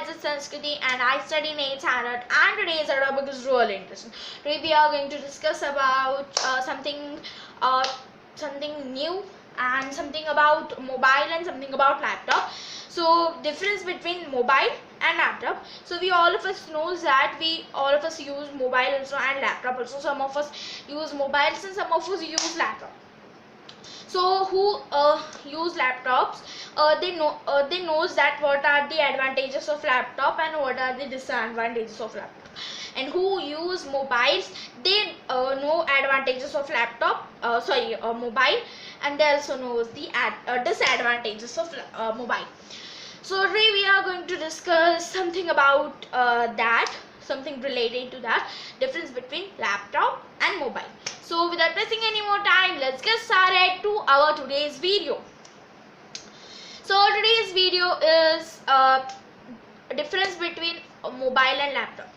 guys, it's Sanskriti and I study 8th standard, and today's our topic is really interesting. Today we are going to discuss about uh, something new, and something about mobile and something about laptop. So difference between mobile and laptop. So we all of us knows that we all of us use mobile also and laptop also. Some of us use mobiles and some of us use laptop. So who use laptops, they knows that what are the advantages of laptop and what are the disadvantages of laptop. And who use mobiles, they know advantages of laptop, mobile, and they also knows the disadvantages of mobile. So today we are going to discuss something about something related to that, difference between laptop and mobile. So without wasting any more time, let's get started to our today's video. So today's video is difference between mobile and laptop.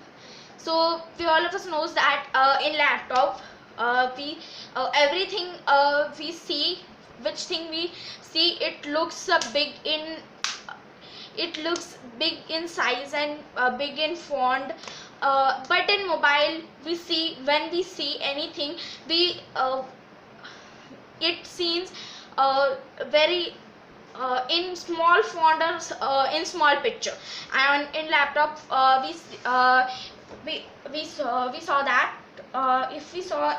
So we all of us knows that in laptop we everything we see, which thing we see, it looks big in size and big in font, but in mobile we see, when we see anything, we it seems very in small font or in small picture. And in laptop we saw that if we saw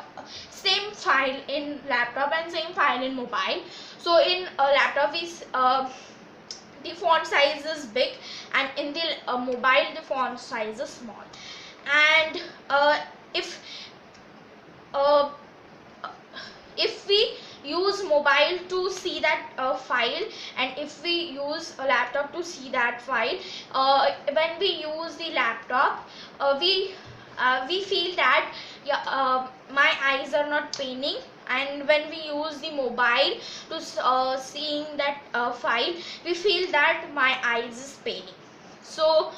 same file in laptop and same file in mobile, so in laptop the font size is big, and in the mobile the font size is small. And if we use mobile to see that file, and if we use a laptop to see that file, when we use the laptop, we feel that my eyes are not paining, and when we use the mobile to seeing that file, we feel that my eyes is paining. So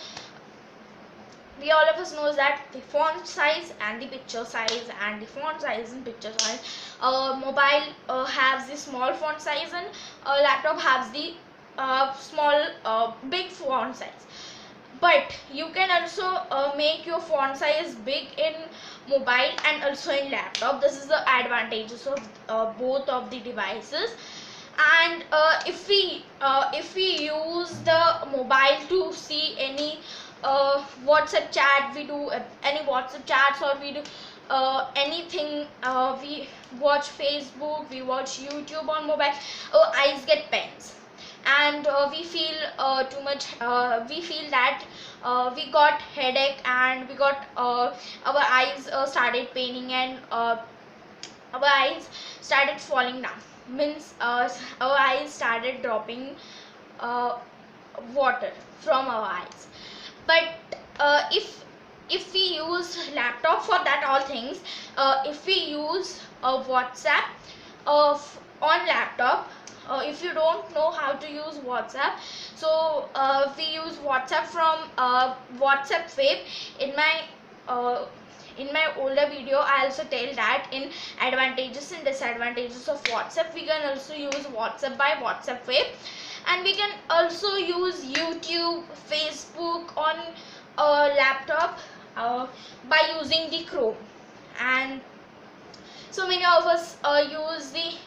we all of us knows that the font size and the picture size, and the font size and picture size, mobile has the small font size, and laptop has the big font size. But you can also make your font size big in mobile and also in laptop. This is the advantages of both of the devices. And if we use the mobile to see any WhatsApp chat, we do any WhatsApp chats, or we do anything, we watch Facebook, we watch YouTube on mobile, our eyes get pains, and we feel too much, we feel that we got headache, and we got our eyes started paining, and our eyes started falling down, means our eyes started dropping water from our eyes. But if we use laptop for that all things, if we use WhatsApp on laptop, if you don't know how to use WhatsApp, so we use WhatsApp from WhatsApp Web. In my older video I also tell that in advantages and disadvantages of WhatsApp, we can also use WhatsApp by WhatsApp Web, and we can also use YouTube, Facebook on laptop by using the Chrome. And so many of us use the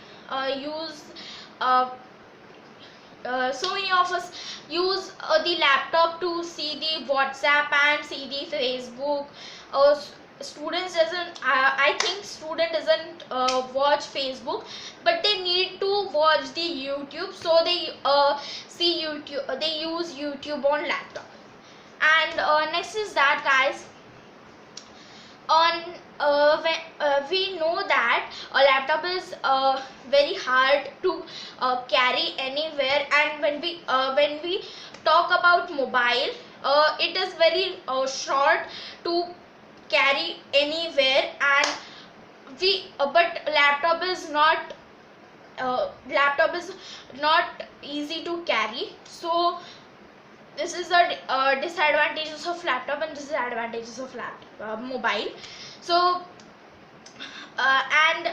laptop to see the WhatsApp and see the Facebook. Students doesn't I think student doesn't watch Facebook, but they need to watch the YouTube, so they see YouTube, they use YouTube on laptop. And next is that, guys, on we know that a laptop is very hard to carry anywhere, and when we talk about mobile, it is very short to carry anywhere, and but laptop is not easy to carry. So this is the disadvantages of laptop and disadvantages of mobile. So and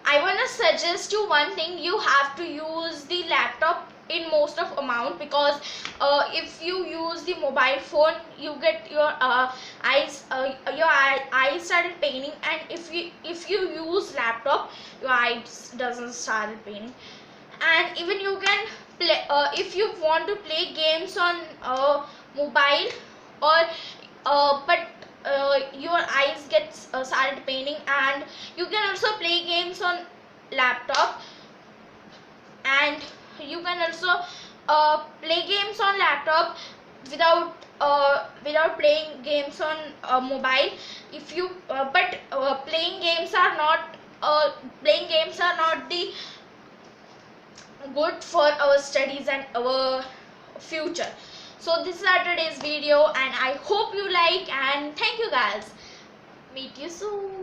I want to suggest you one thing: you have to use the laptop in most of amount, because if you use the mobile phone, you get your eyes started paining, and if you use laptop, your eyes doesn't start paining. And even you can play, if you want to play games on mobile, or but your eyes gets started paining, and you can also play games on laptop, and you can also play games on laptop without playing games on mobile. If you but playing games are not the good for our studies and our future. So this is our today's video, and I hope you like, and thank you guys. Meet you soon.